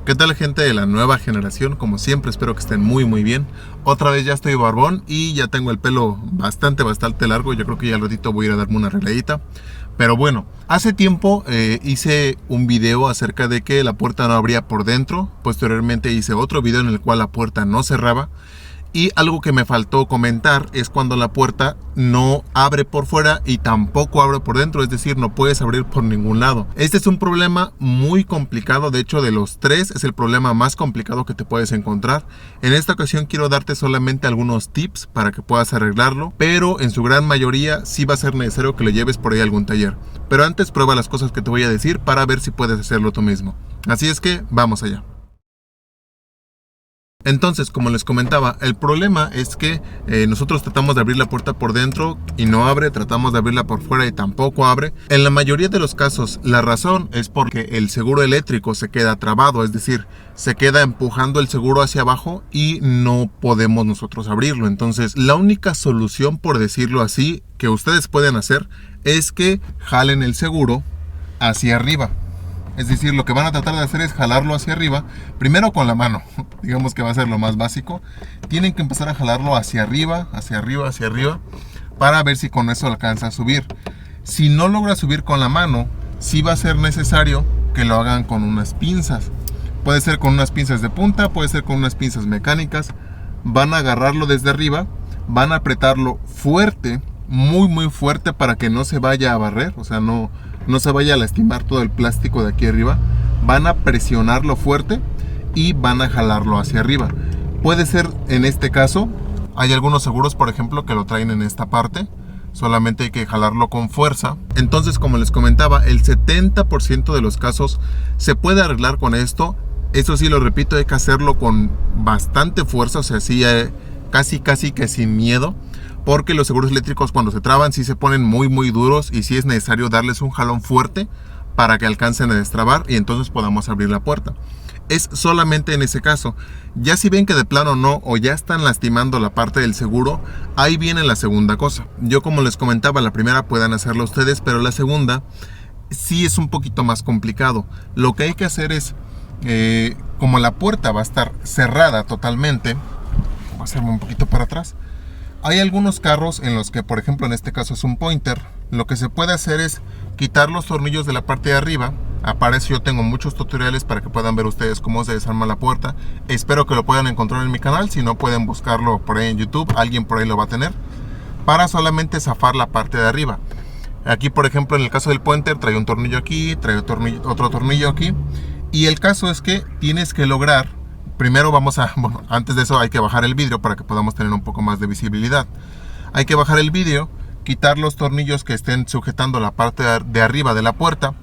¿Qué tal, gente de la nueva generación? Como siempre, espero que estén muy bien. Otra vez ya estoy barbón y ya tengo el pelo bastante largo. Yo creo que ya al ratito voy a ir a darme una arregladita. Pero bueno, hace tiempo hice un video acerca de que la puerta no abría por dentro. Posteriormente hice otro video en el cual la puerta no cerraba. Y algo que me faltó comentar es cuando la puerta no abre por fuera y tampoco abre por dentro, es decir, no puedes abrir por ningún lado. Este es un problema muy complicado, de hecho de los tres es el problema más complicado que te puedes encontrar. En esta ocasión quiero darte solamente algunos tips para que puedas arreglarlo, pero en su gran mayoría sí va a ser necesario que lo lleves por ahí a algún taller. Pero antes prueba las cosas que te voy a decir para ver si puedes hacerlo tú mismo. Así es que vamos allá. Entonces, como les comentaba, el problema es que nosotros tratamos de abrir la puerta por dentro y no abre, tratamos de abrirla por fuera y tampoco abre. En la mayoría de los casos, la razón es porque el seguro eléctrico se queda trabado, es decir, se queda empujando el seguro hacia abajo y no podemos nosotros abrirlo. Entonces, la única solución, por decirlo así, que ustedes pueden hacer es que jalen el seguro hacia arriba. Es decir, lo que van a tratar de hacer es jalarlo hacia arriba, primero con la mano, digamos que va a ser lo más básico. Tienen que empezar a jalarlo hacia arriba, para ver si con eso alcanza a subir. Si no logra subir con la mano, sí va a ser necesario que lo hagan con unas pinzas. Puede ser con unas pinzas de punta, puede ser con unas pinzas mecánicas. Van a agarrarlo desde arriba, van a apretarlo fuerte, muy fuerte para que no se vaya a barrer, o sea, no se vaya a lastimar todo el plástico de aquí arriba. Van a presionarlo fuerte y van a jalarlo hacia arriba. Puede ser en este caso, hay algunos seguros por ejemplo que lo traen en esta parte, solamente hay que jalarlo con fuerza. Entonces, como les comentaba, el 70% de los casos se puede arreglar con esto. Eso sí, lo repito, hay que hacerlo con bastante fuerza, o sea, sí, casi que sin miedo. Porque los seguros eléctricos cuando se traban sí se ponen muy duros y sí es necesario darles un jalón fuerte para que alcancen a destrabar y entonces podamos abrir la puerta. Es solamente en ese caso. Ya si ven que de plano no, o ya están lastimando la parte del seguro, ahí viene la segunda cosa. Yo, como les comentaba, la primera puedan hacerlo ustedes, pero la segunda sí es un poquito más complicado. Lo que hay que hacer es, como la puerta va a estar cerrada totalmente, voy a hacerme un poquito para atrás. Hay algunos carros en los que, por ejemplo, en este caso es un Pointer. Lo que se puede hacer es quitar los tornillos de la parte de arriba. Para eso yo tengo muchos tutoriales para que puedan ver ustedes cómo se desarma la puerta. Espero que lo puedan encontrar en mi canal. Si no, pueden buscarlo por ahí en YouTube. Alguien por ahí lo va a tener. Para solamente zafar la parte de arriba. Aquí, por ejemplo, en el caso del Pointer, trae un tornillo aquí, trae otro tornillo aquí. Y el caso es que tienes que lograr... Primero antes de eso hay que bajar el vidrio para que podamos tener un poco más de visibilidad. Hay que bajar el vidrio, quitar los tornillos que estén sujetando la parte de arriba de la puerta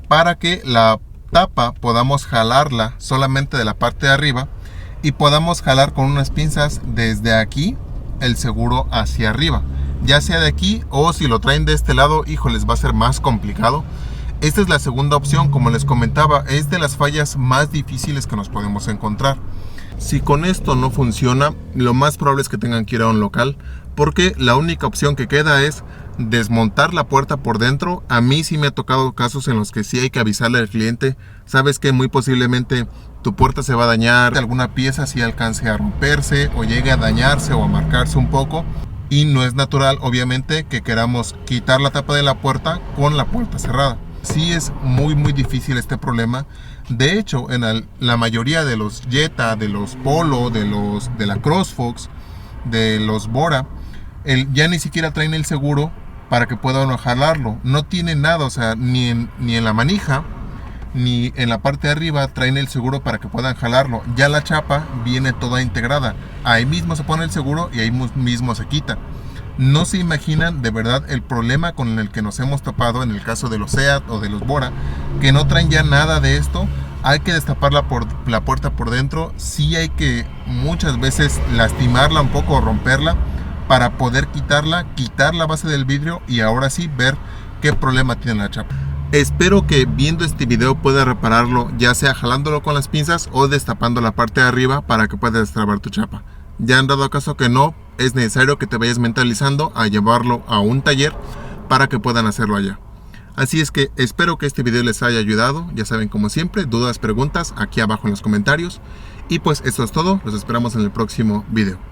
para que la tapa podamos jalarla solamente de la parte de arriba y podamos jalar con unas pinzas desde aquí el seguro hacia arriba. Ya sea de aquí o si lo traen de este lado, híjoles, va a ser más complicado. Esta es la segunda opción, como les comentaba, es de las fallas más difíciles que nos podemos encontrar. Si con esto no funciona, lo más probable es que tengan que ir a un local, porque la única opción que queda es desmontar la puerta por dentro. A mí sí me ha tocado casos en los que sí hay que avisarle al cliente, sabes que muy posiblemente tu puerta se va a dañar, alguna pieza sí alcance a romperse o llegue a dañarse o a marcarse un poco. Y no es natural, obviamente, que queramos quitar la tapa de la puerta con la puerta cerrada. Sí es muy difícil este problema. De hecho, en la mayoría de los Jetta, de los Polo, de la CrossFox, de los Bora, ya ni siquiera traen el seguro para que puedan jalarlo. No tiene nada, o sea, ni en la manija, ni en la parte de arriba traen el seguro para que puedan jalarlo. Ya la chapa viene toda integrada. Ahí mismo se pone el seguro y ahí mismo se quita. No se imaginan de verdad el problema con el que nos hemos topado en el caso de los Seat o de los Bora, que no traen ya nada de esto. Hay que destapar la puerta por dentro. Sí hay que muchas veces lastimarla un poco o romperla para poder quitar la base del vidrio y ahora sí ver qué problema tiene la chapa. Espero que viendo este video puedas repararlo, ya sea jalándolo con las pinzas o destapando la parte de arriba para que puedas destrabar tu chapa. Ya han dado caso que no, es necesario que te vayas mentalizando a llevarlo a un taller para que puedan hacerlo allá. Así es que espero que este video les haya ayudado. Ya saben, como siempre, dudas, preguntas aquí abajo en los comentarios. Y pues eso es todo, los esperamos en el próximo video.